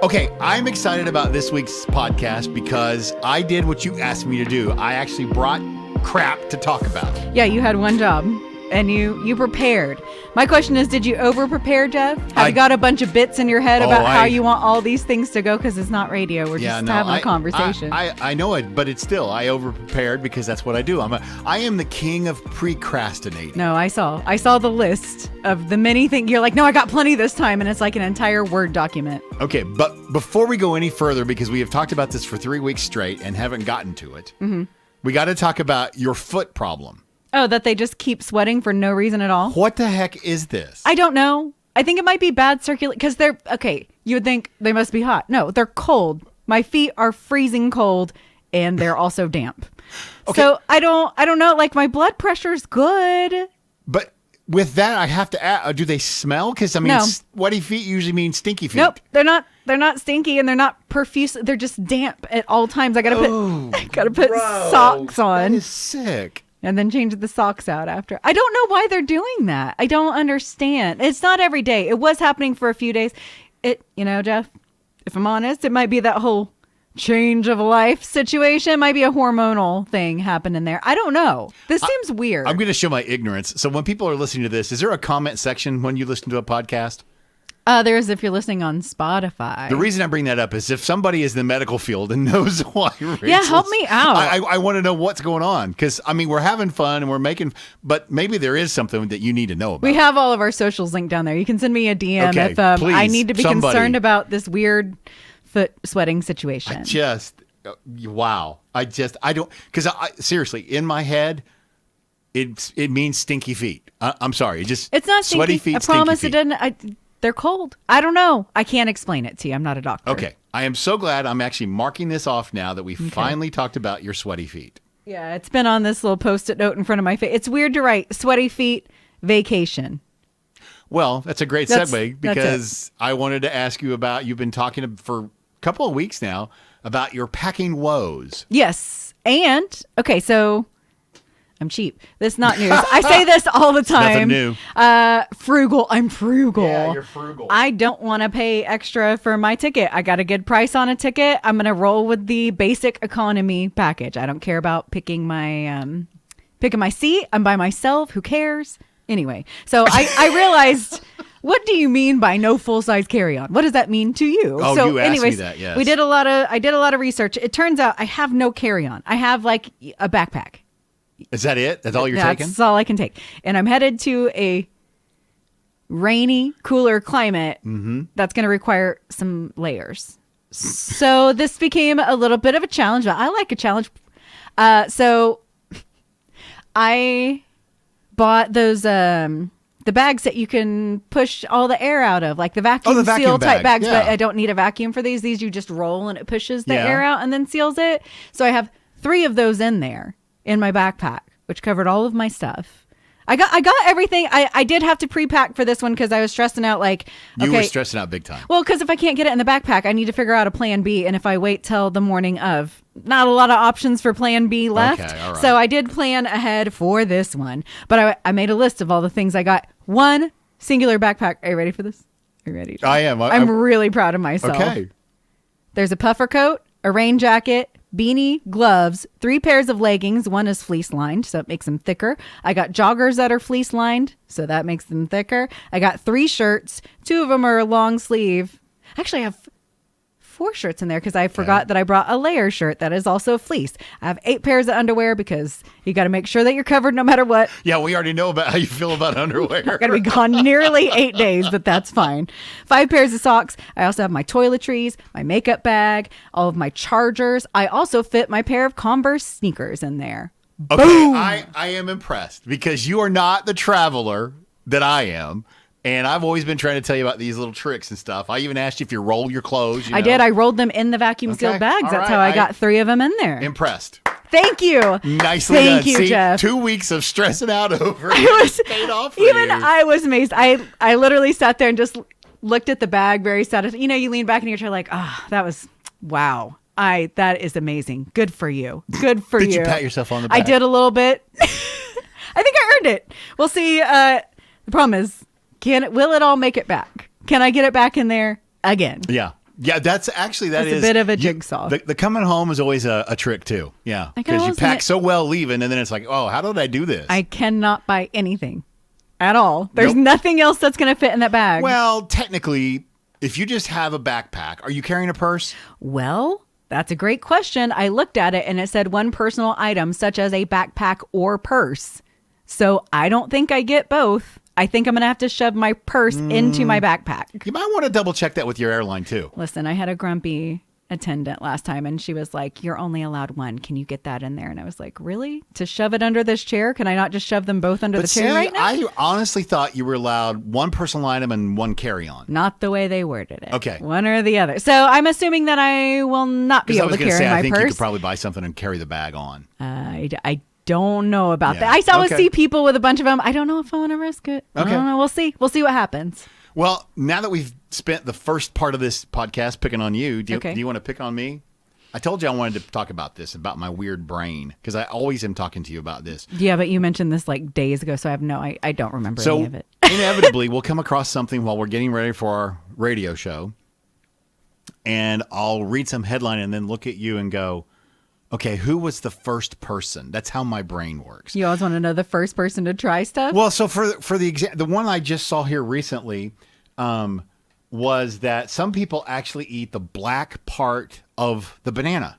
Okay, I'm excited about this week's podcast because I did what you asked me to do. I actually brought crap to talk about. Yeah, you had one job and you prepared. My question is, did you over-prepare, Jeff? Have you got a bunch of bits in your head about how you want all these things to go? Because it's not radio. We're just having a conversation. I know it, but it's still, I over-prepared because that's what I do. I am the king of procrastinating. No, I saw the list of the many things. You're like, no, I got plenty this time. And it's like an entire Word document. Okay, but before we go any further, because we have talked about this for 3 weeks straight and haven't gotten to it, we got to talk about your foot problem. Oh, that they just keep sweating for no reason at all? What the heck is this? I don't know. I think it might be bad circulation because they're, okay, you would think they must be hot. No, they're cold. My feet are freezing cold and they're also damp. Okay. So I don't know. Like my blood pressure's good. But with that, I have to ask, do they smell? Because no. Sweaty feet usually mean stinky feet. Nope, they're not stinky and they're not profuse. They're just damp at all times. I gotta put socks on. That is sick. And then change the socks out after. I don't know why they're doing that. I don't understand. It's not every day. It was happening for a few days. Jeff, if I'm honest, it might be that whole change of life situation. It might be a hormonal thing happening there. I don't know. This seems weird. I'm going to show my ignorance. So when people are listening to this, is there a comment section when you listen to a podcast? There is if you're listening on Spotify. The reason I bring that up is if somebody is in the medical field and knows why Rachel's, yeah, help me out. I want to know what's going on because, we're having fun and we're making, but maybe there is something that you need to know about. We have all of our socials linked down there. You can send me a DM if please, I need to be concerned about this weird foot sweating situation. Wow. I don't, because seriously, in my head, it means stinky feet. I'm sorry. It's not sweaty stinky. feet. I promise feet. It doesn't. They're cold. I don't know. I can't explain it to you. I'm not a doctor. Okay. I am so glad I'm actually marking this off now that we finally talked about your sweaty feet. Yeah, it's been on this little Post-it note in front of my face. It's weird to write sweaty feet vacation. Well, that's a great segue because I wanted to ask you about, you've been talking for a couple of weeks now about your packing woes. Yes. And, okay, so I'm cheap. This is not news. I say this all the time. Nothing new. Frugal. I'm frugal. Yeah, you're frugal. I don't want to pay extra for my ticket. I got a good price on a ticket. I'm going to roll with the basic economy package. I don't care about picking my seat. I'm by myself. Who cares? Anyway, so I realized, what do you mean by no full-size carry-on? What does that mean to you? Oh, so you asked me that, yes. I did a lot of research. It turns out I have no carry-on. I have like a backpack. Is that it? That's all you're taking? That's all I can take. And I'm headed to a rainy, cooler climate that's going to require some layers. So this became a little bit of a challenge. I like a challenge. So I bought those the bags that you can push all the air out of, like the vacuum seal type bags. Yeah. But I don't need a vacuum for these. These you just roll and it pushes the air out and then seals it. So I have 3 of those in there. In my backpack, which covered all of my stuff. I got everything. I did have to pre-pack for this one because I was stressing out. You were stressing out big time. Well, because if I can't get it in the backpack, I need to figure out a plan B. And if I wait till the morning of, not a lot of options for plan B left. Okay, all right. So I did plan ahead for this one. But I made a list of all the things I got. One singular backpack. Are you ready for this? Are you ready? I am. I'm really proud of myself. Okay. There's a puffer coat, a rain jacket, beanie, gloves, 3 pairs of leggings. One is fleece lined, so it makes them thicker. I got joggers that are fleece lined, so that makes them thicker. I got 3 shirts. 2 of them are long sleeve. Actually, I have 4 shirts in there because I forgot that I brought a layer shirt that is also fleece. I have 8 pairs of underwear because you got to make sure that you're covered no matter what. Yeah, we already know about how you feel about underwear. I'm going to be gone nearly 8 days, but that's fine. 5 pairs of socks. I also have my toiletries, my makeup bag, all of my chargers. I also fit my pair of Converse sneakers in there. Okay, Boom! I am impressed because you are not the traveler that I am. And I've always been trying to tell you about these little tricks and stuff. I even asked you if you roll your clothes. I did. I rolled them in the vacuum sealed bags. That's how I got 3 of them in there. Impressed. Thank you. Nicely done. Thank you, Jeff. 2 weeks of stressing out over it paid off for even you. I was amazed. I literally sat there and just looked at the bag very satisfied. You lean back in your chair like, that was, wow. That is amazing. Good for you. Good for you. Did you pat yourself on the back? I did a little bit. I think I earned it. We'll see. The problem is, will it all make it back? Can I get it back in there again? Yeah. Yeah, that's actually It's a bit of a jigsaw. The coming home is always a trick too. Yeah, because you pack so well leaving, and then it's like, oh, how did I do this? I cannot buy anything at all. There's nothing else that's going to fit in that bag. Well, technically, if you just have a backpack, are you carrying a purse? Well, that's a great question. I looked at it and it said one personal item, such as a backpack or purse. So I don't think I get both. I think I'm going to have to shove my purse into my backpack. You might want to double check that with your airline too. Listen, I had a grumpy attendant last time and she was like, you're only allowed one. Can you get that in there? And I was like, really? To shove it under this chair? Can I not just shove them both under the chair right now? I honestly thought you were allowed one personal item and one carry-on. Not the way they worded it. Okay. One or the other. So I'm assuming that I will not be able to carry my purse. I think you could probably buy something and carry the bag on. I don't know about that. I always see people with a bunch of them. I don't know if I want to risk it. Okay. I don't know. We'll see. We'll see what happens. Well, now that we've spent the first part of this podcast picking on you, do you want to pick on me? I told you I wanted to talk about this, about my weird brain, because I always am talking to you about this. Yeah, but you mentioned this like days ago, so I don't remember any of it. Inevitably, we'll come across something while we're getting ready for our radio show, and I'll read some headline and then look at you and go, okay, who was the first person? That's how my brain works. You always want to know the first person to try stuff? Well, so for the one I just saw here recently was that some people actually eat the black part of the banana.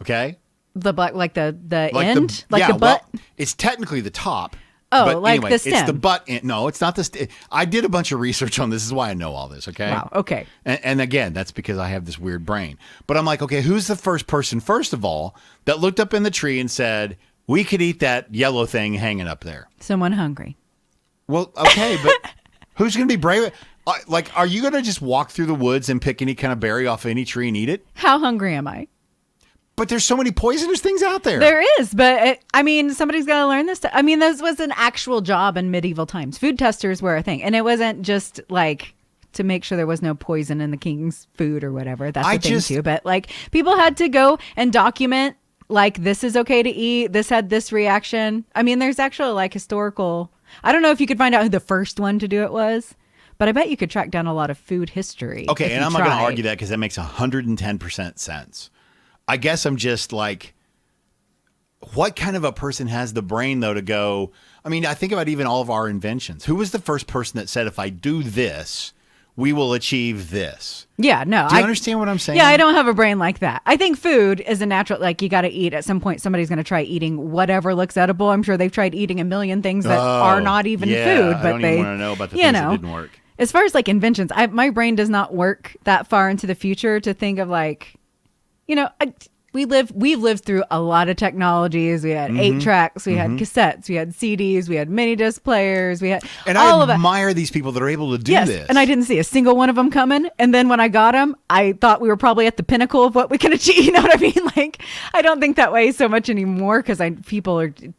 Okay? The black, like the end? The butt? Well, it's technically the top. Oh, but like anyway, the stem. It's the butt end. No, it's not the stem. I did a bunch of research on this. This is why I know all this, okay? Wow, okay. And again, that's because I have this weird brain. But I'm like, okay, who's the first person, first of all, that looked up in the tree and said, we could eat that yellow thing hanging up there? Someone hungry. Well, okay, but who's going to be brave? Are you going to just walk through the woods and pick any kind of berry off any tree and eat it? How hungry am I? But there's so many poisonous things out there. There is, but somebody's got to learn this. This was an actual job in medieval times. Food testers were a thing, and it wasn't just like to make sure there was no poison in the king's food or whatever. That's a thing too. But like people had to go and document like this is okay to eat. This had this reaction. I mean, there's actually like historical. I don't know if you could find out who the first one to do it was, but I bet you could track down a lot of food history. Okay, and I'm not going to argue that because that makes 110% sense. I guess I'm just like, what kind of a person has the brain, though, to go, I think about even all of our inventions. Who was the first person that said, if I do this, we will achieve this? Yeah, no. Do you understand what I'm saying? Yeah, I don't have a brain like that. I think food is a natural, like you got to eat. At some point, somebody's going to try eating whatever looks edible. I'm sure they've tried eating a million things that are not even food. But I don't even want to know about the things that didn't work. As far as like inventions, my brain does not work that far into the future to think of like, we've lived through a lot of technologies. We had 8 tracks, we had cassettes, we had CDs, we had mini disc players, we had all of it. I admire these people that are able to do this. And I didn't see a single one of them coming. And then when I got them, I thought we were probably at the pinnacle of what we can achieve. You know what I mean? Like, I don't think that way so much anymore because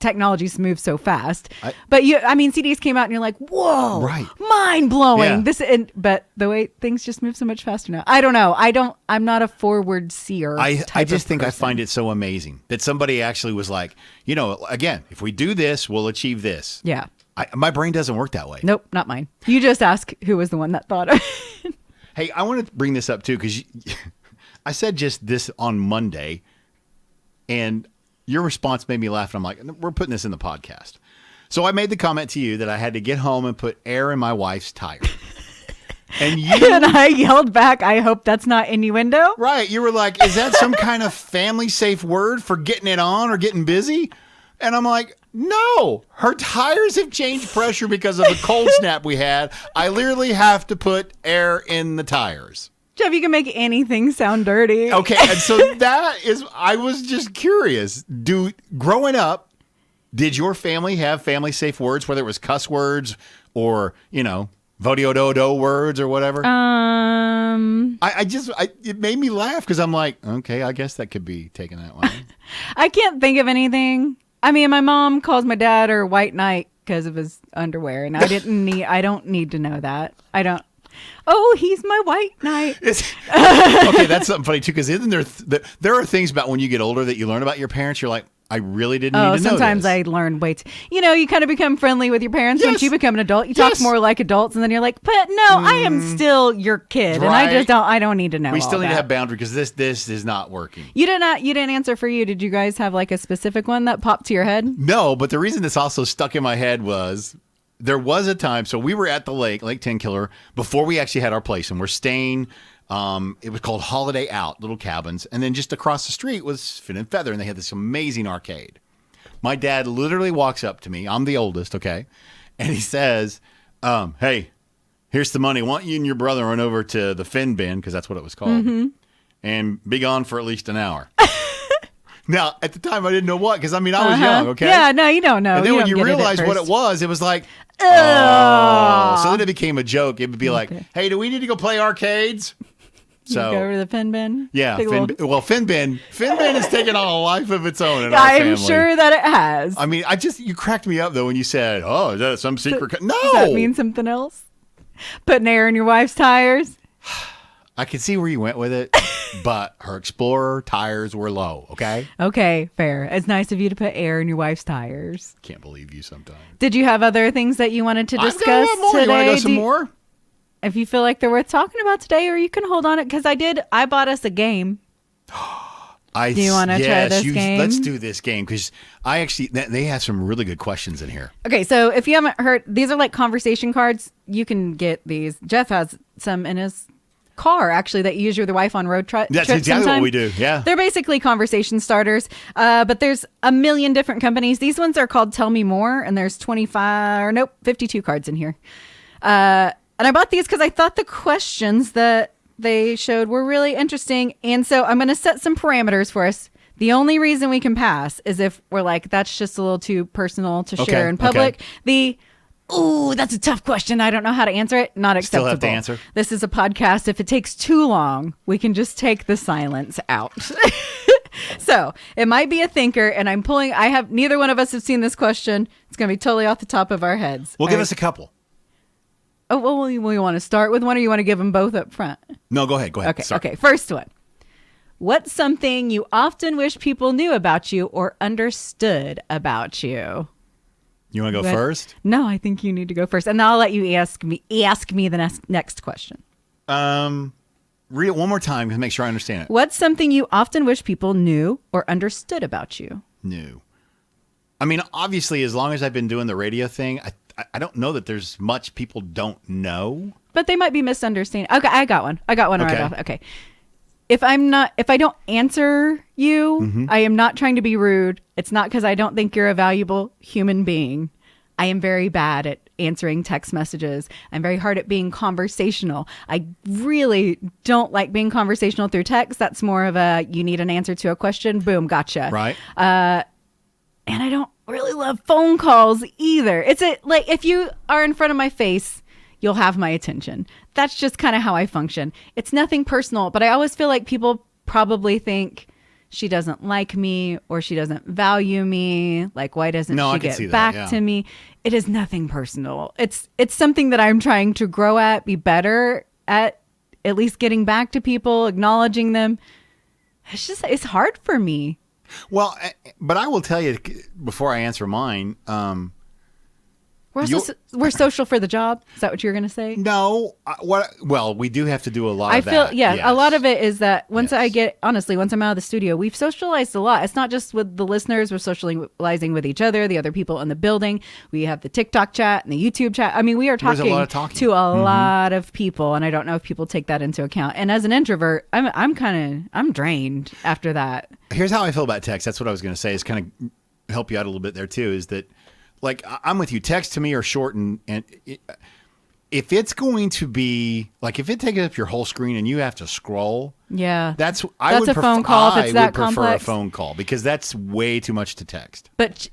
technologies move so fast. But CDs came out and you're like, whoa, right, mind blowing. Yeah. But the way things just move so much faster now. I don't know. I'm not a forward seer. I just think I find it so amazing that somebody actually was like, again, if we do this, we'll achieve this. Yeah. My brain doesn't work that way. Nope, not mine. You just ask who was the one that thought of it. Hey, I want to bring this up too, because I said just this on Monday, and your response made me laugh. And I'm like, we're putting this in the podcast. So I made the comment to you that I had to get home and put air in my wife's tire. And I yelled back, I hope that's not innuendo. Right. You were like, is that some kind of family safe word for getting it on or getting busy? And I'm like, no, her tires have changed pressure because of the cold snap we had. I literally have to put air in the tires. Jeff, you can make anything sound dirty. Okay. And so I was just curious. Growing up, did your family have family safe words, whether it was cuss words or, Vodiododo words or whatever? It made me laugh because I'm like, okay, I guess that could be taken that way. I can't think of anything. My mom calls my dad her white knight because of his underwear, and I don't need to know that. I don't. Oh, he's my white knight. Okay, that's something funny too, because isn't there are things about when you get older that you learn about your parents, you're like, I really didn't need to know this. Sometimes I learn way too. You kind of become friendly with your parents once you become an adult. You talk more like adults, and then you're like, but no, I am still your kid, right. and I don't need to know. We still need that. to have boundaries because this is not working. You didn't answer for you. Did you guys have like a specific one that popped to your head? No, but the reason this also stuck in my head was there was a time. So we were at the Lake Tenkiller, before we actually had our place, and we're staying. It was called Holiday Out, little cabins. And then just across the street was Fin and Feather, and they had this amazing arcade. My dad literally walks up to me. I'm the oldest, okay? And he says, hey, here's the money. Why don't you and your brother run over to the Fin Bin, because that's what it was called, and be gone for at least an hour. Now, at the time, I didn't know what, because, I was young, okay? Yeah, no, you don't know. And then when you realize what it was like, oh. So then it became a joke. It would be like, hey, do we need to go play arcades? So go over to the Fin Bin. Yeah. Fin Bin has taken on a life of its own in our I'm family. sure that it has. You cracked me up though when you said, "Oh, is that some secret?" No. Does that mean something else? Putting air in your wife's tires? I can see where you went with it, but her Explorer tires were low. Okay. Okay, fair. It's nice of you to put air in your wife's tires. Can't believe you sometimes. Did you have other things that you wanted to discuss I've got a lot more. today? You want to go some more? If you feel like they're worth talking about today, or you can hold on it, because I bought us a game. Do you want to try this game? Let's do this game, because they have some really good questions in here. Okay, so if you haven't heard, these are like conversation cards. You can get these. Jeff has some in his car, actually, that you use with your wife on road trips. That's exactly what we do, yeah. They're basically conversation starters, but there's a million different companies. These ones are called Tell Me More, and there's 52 cards in here. And I bought these because I thought the questions that they showed were really interesting. And so I'm going to set some parameters for us. The only reason we can pass is if we're like, that's just a little too personal to share in public. Okay. That's a tough question. I don't know how to answer it. Not acceptable. Still have to answer. This is a podcast. If it takes too long, we can just take the silence out. So it might be a thinker, and neither one of us have seen this question. It's going to be totally off the top of our heads. Well, give us a couple. Oh, well, we want to start with one, or you want to give them both up front? No, go ahead. Okay. First one. What's something you often wish people knew about you or understood about you? You want to go first? No, I think you need to go first, and I'll let you ask me the next question. Read it one more time to make sure I understand it. What's something you often wish people knew or understood about you? Obviously, as long as I've been doing the radio thing, I don't know that there's much people don't know. But they might be misunderstanding. Okay, I got one right off. Okay. If I don't answer you, I am not trying to be rude. It's not because I don't think you're a valuable human being. I am very bad at answering text messages. I'm very hard at being conversational. I really don't like being conversational through text. That's more of you need an answer to a question. Boom, gotcha. Right. And I don't really love phone calls either. It's like if you are in front of my face, you'll have my attention. That's just kind of how I function. It's nothing personal, but I always feel like people probably think she doesn't like me or she doesn't value me. Like, why doesn't she get back to me? It is nothing personal. It's something that I'm trying to grow at, be better at least getting back to people, acknowledging them. It's hard for me. Well, but I will tell you before I answer mine. We're social for the job. Is that what you're going to say? No. Well, we do have to do a lot of that. Yes. A lot of it is that once I'm out of the studio, we've socialized a lot. It's not just with the listeners. We're socializing with each other, the other people in the building. We have the TikTok chat and the YouTube chat. We are talking to a lot of people, and I don't know if people take that into account. And as an introvert, I'm drained after that. Here's how I feel about text. That's what I was going to say, is kind of help you out a little bit there too, is that, like, I'm with you. Text to me are short, and if it's going to be like, if it takes up your whole screen and you have to scroll, that's a phone call. If it's that complex, I would prefer a phone call, because that's way too much to text. But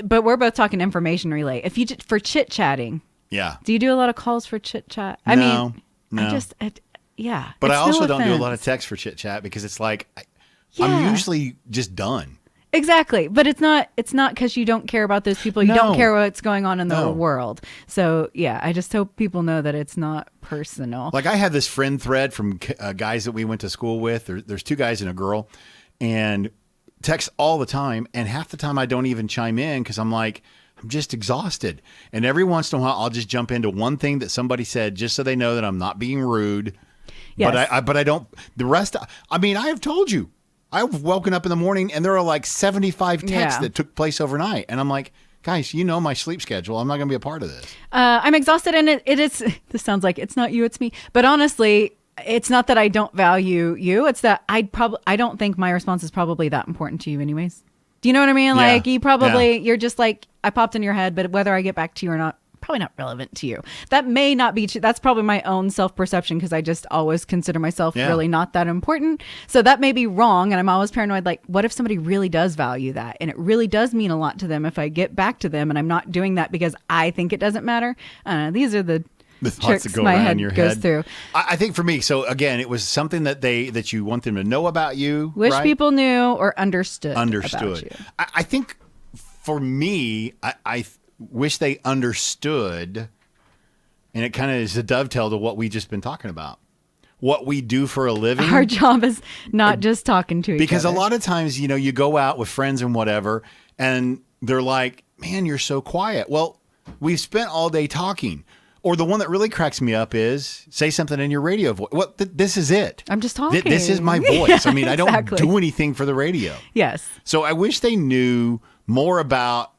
but we're both talking information relay. If you for chit chatting, do you do a lot of calls for chit chat? No. Yeah, but I also don't do a lot of text for chit chat, because it's like I'm usually just done. Exactly. But it's not because you don't care about those people. You don't care what's going on in the world. So, yeah, I just hope people know that it's not personal. Like I have this friend thread from guys that we went to school with. There's 2 guys and a girl, and text all the time. And half the time I don't even chime in because I'm like, I'm just exhausted. And every once in a while, I'll just jump into one thing that somebody said just so they know that I'm not being rude. Yes. But I don't, the rest, I mean, I have told you. I've woken up in the morning and there are like 75 texts that took place overnight. And I'm like, guys, you know my sleep schedule. I'm not going to be a part of this. I'm exhausted, and it is, this sounds like it's not you, it's me. But honestly, it's not that I don't value you. It's that I don't think my response is probably that important to you anyways. Do you know what I mean? Yeah. Like you probably, you're just like, I popped in your head, but whether I get back to you or not, probably not relevant to you. That may not be true. That's probably my own self-perception because I just always consider myself really not that important. So that may be wrong. And I'm always paranoid. Like, what if somebody really does value that? And it really does mean a lot to them if I get back to them and I'm not doing that because I think it doesn't matter. These are the thoughts that go my around head in your goes head. through. I think for me, so again, it was something that you want them to know about you. Wish right? people knew or understood. About you. I think for me, I wish they understood. And it kind of is a dovetail to what we just been talking about. What we do for a living. Our job is not just talking to each other. Because a lot of times, you go out with friends and whatever, and they're like, man, you're so quiet. Well, we've spent all day talking. Or the one that really cracks me up is say something in your radio voice. Well, this is it. I'm just talking. This is my voice. I mean, I don't do anything for the radio. Yes. So I wish they knew more about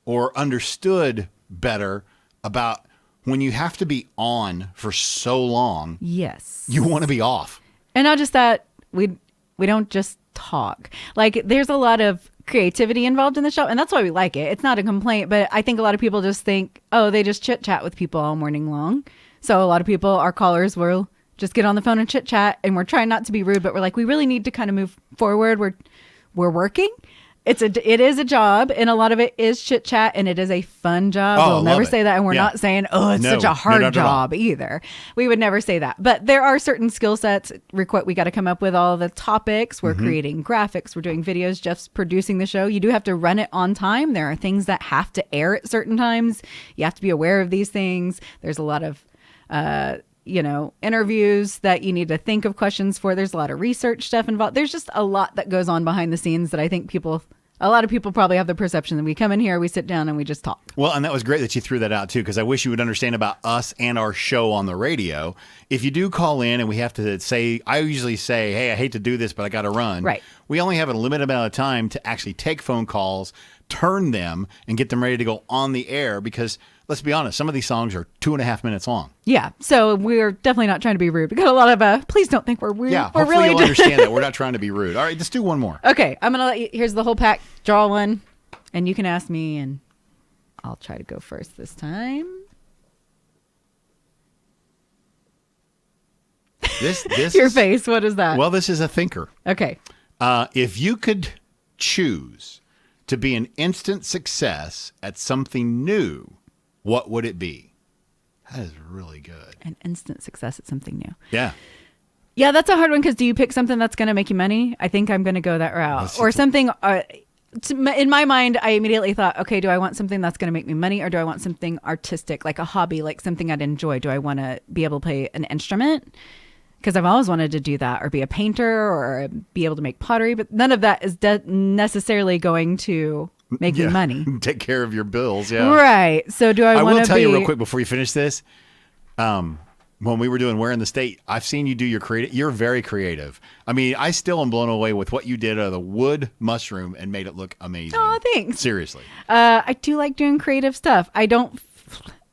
or understood better about when you have to be on for so long. Yes. You want to be off. And not just that, we don't just talk. Like there's a lot of creativity involved in the show, and that's why we like it. It's not a complaint, but I think a lot of people just think, oh, they just chit chat with people all morning long. So a lot of people, our callers, will just get on the phone and chit chat, and we're trying not to be rude, but we're like, we really need to kind of move forward. We're working. It is a job, and a lot of it is chit chat, and it is a fun job. We'll never say that, and we're not saying, oh, it's such a hard job either. We would never say that. But there are certain skill sets. We got to come up with all the topics. We're creating graphics. We're doing videos. Jeff's producing the show. You do have to run it on time. There are things that have to air at certain times. You have to be aware of these things. There's a lot of interviews that you need to think of questions for. There's a lot of research stuff involved. There's just a lot that goes on behind the scenes that I think a lot of people probably have the perception that we come in here, we sit down and we just talk. Well, and that was great that you threw that out too, because I wish you would understand about us and our show on the radio. If you do call in and we have to say, I usually say, hey, I hate to do this, but I got to run. Right. We only have a limited amount of time to actually take phone calls, turn them, and get them ready to go on the air because let's be honest, some of these songs are 2.5 minutes long. Yeah, so we're definitely not trying to be rude. We got a lot of, please don't think we're rude. Yeah, hopefully you'll understand that. We're not trying to be rude. All right, let's do one more. Okay, I'm going to let you, here's the whole pack. Draw one, and you can ask me, and I'll try to go first this time. This Your face, what is that? Well, this is a thinker. Okay. If you could choose to be an instant success at something new, what would it be? That is really good. An instant success at something new. Yeah. Yeah, that's a hard one because do you pick something that's going to make you money? I think I'm going to go that route. Or something, in my mind, I immediately thought, okay, do I want something that's going to make me money or do I want something artistic, like a hobby, like something I'd enjoy? Do I want to be able to play an instrument? Because I've always wanted to do that, or be a painter, or be able to make pottery, but none of that is necessarily going to make me money. Take care of your bills, yeah. Right. So do I want to be... I will tell you real quick before you finish this. When we were doing Where in the State, I've seen you do your creative. You're very creative. I mean, I still am blown away with what you did out of the wood mushroom and made it look amazing. Oh, thanks. Seriously. I do like doing creative stuff.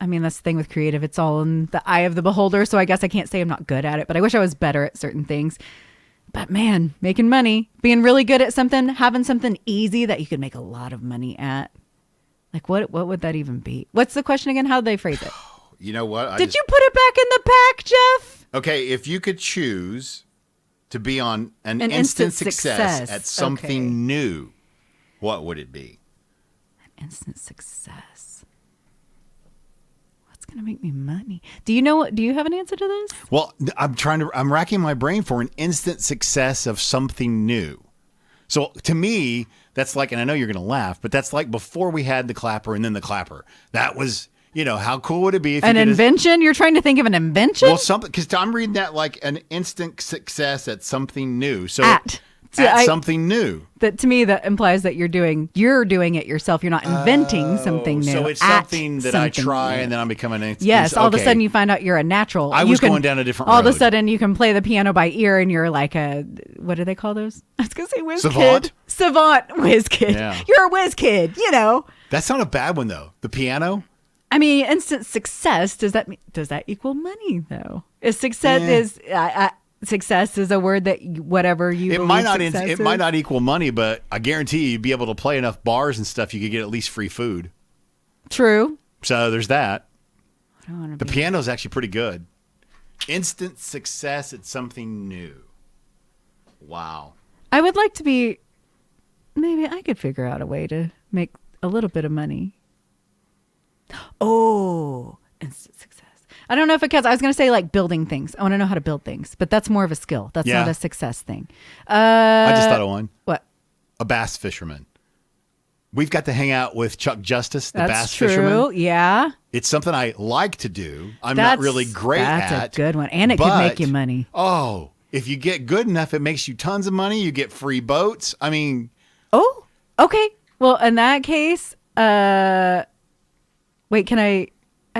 I mean, that's the thing with creative. It's all in the eye of the beholder. So I guess I can't say I'm not good at it, but I wish I was better at certain things. But man, making money, being really good at something, having something easy that you could make a lot of money at. Like what would that even be? What's the question again? How'd they phrase it? You know what? Did you put it back in the pack, Jeff? Okay, if you could choose to be on an instant success at something new, what would it be? An instant success. What's going to make me money? Do you have an answer to this? Well, I'm racking my brain for an instant success of something new. So to me, That's like, and I know you're going to laugh, but that's like before we had the clapper and then the clapper. That was, how cool would it be if an invention? You're trying to think of an invention? Well, something, because I'm reading that like an instant success at something new. So at something new. That to me, that implies that you're doing it yourself. You're not inventing something new. So it's something that I try and then I'm becoming an Yes, all of a sudden you find out you're a natural. I was going down a different road. All of a sudden you can play the piano by ear and you're like a, what do they call those? I was going to say whiz Savant? kid. Savant whiz kid. Yeah. You're a whiz kid, That's not a bad one though. The piano? I mean, instant success, does that equal money though? Success is a word that whatever you it might not equal money, but I guarantee you'd be able to play enough bars and stuff you could get at least free food. True. So there's that. The piano's actually pretty good. Instant success at something new. Wow. I would like to be, maybe I could figure out a way to make a little bit of money. Oh, instant success. I don't know if it counts. I was going to say like building things. I want to know how to build things, but that's more of a skill. That's not a success thing. I just thought of one. What? A bass fisherman. We've got to hang out with Chuck Justice, the bass true. fisherman. Yeah. It's something I like to do. I'm not really great at. That's a good one. And it could make you money. Oh, if you get good enough, it makes you tons of money. You get free boats. I mean. Oh, okay. Well, in that case, wait, can I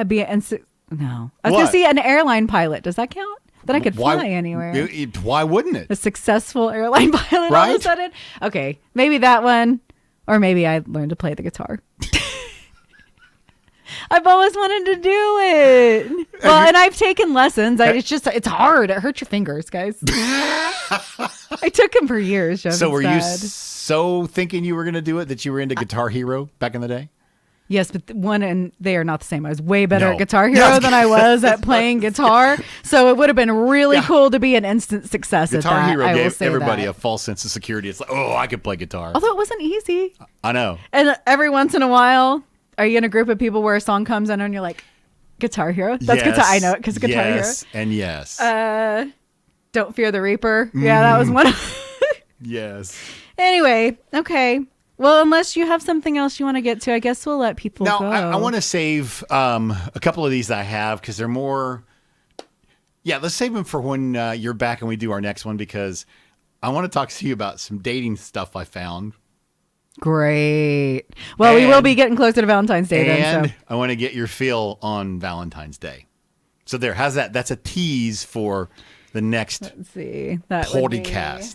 be an instant? No. I was going to see an airline pilot. Does that count? Then I could fly anywhere. Why wouldn't it? A successful airline pilot all of a sudden? Okay. Maybe that one. Or maybe I learned to play the guitar. I've always wanted to do it. Well, and I've taken lessons. It's hard. It hurts your fingers, guys. I took them for years. So were you so thinking you were going to do it that you were into Guitar Hero back in the day? Yes, but one and they are not the same. I was way better at Guitar Hero than I was at playing guitar. So it would have been really cool to be an instant success at that. Guitar Hero gave everybody a false sense of security. It's like, oh, I could play guitar. Although it wasn't easy. I know. And every once in a while, are you in a group of people where a song comes in and you're like, Guitar Hero? That's guitar. I know it because Guitar Hero. Yes, and yes. Don't Fear the Reaper. Yeah, that was one of Yes. Anyway, okay. Well, unless you have something else you want to get to, I guess we'll let people go. I want to save a couple of these that I have because they're more. Yeah, let's save them for when you're back and we do our next one because I want to talk to you about some dating stuff I found. Great. Well, we will be getting closer to Valentine's Day then. And I want to get your feel on Valentine's Day. So there, how's that? That's a tease for the next podcast.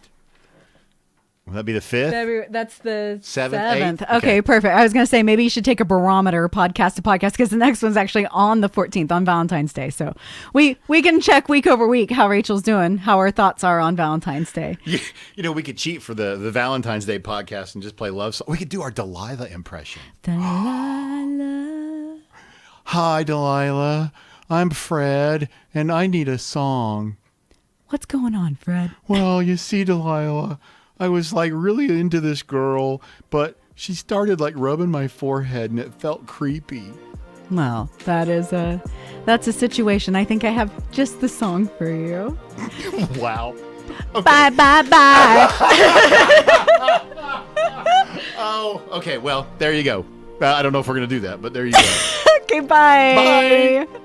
Will that be the 5th? That's the 7th. 8th. Okay, perfect. I was going to say maybe you should take a barometer podcast to podcast because the next one's actually on the 14th on Valentine's Day. So we can check week over week how Rachel's doing, how her thoughts are on Valentine's Day. We could cheat for the Valentine's Day podcast and just play love songs. We could do our Delilah impression. Delilah. Hi, Delilah. I'm Fred, and I need a song. What's going on, Fred? Well, you see, Delilah, I was like really into this girl, but she started like rubbing my forehead and it felt creepy. Well, that's a situation. I think I have just the song for you. Wow. Okay. Bye, bye, bye. Oh, okay. Well, there you go. I don't know if we're going to do that, but there you go. Okay, bye. Bye.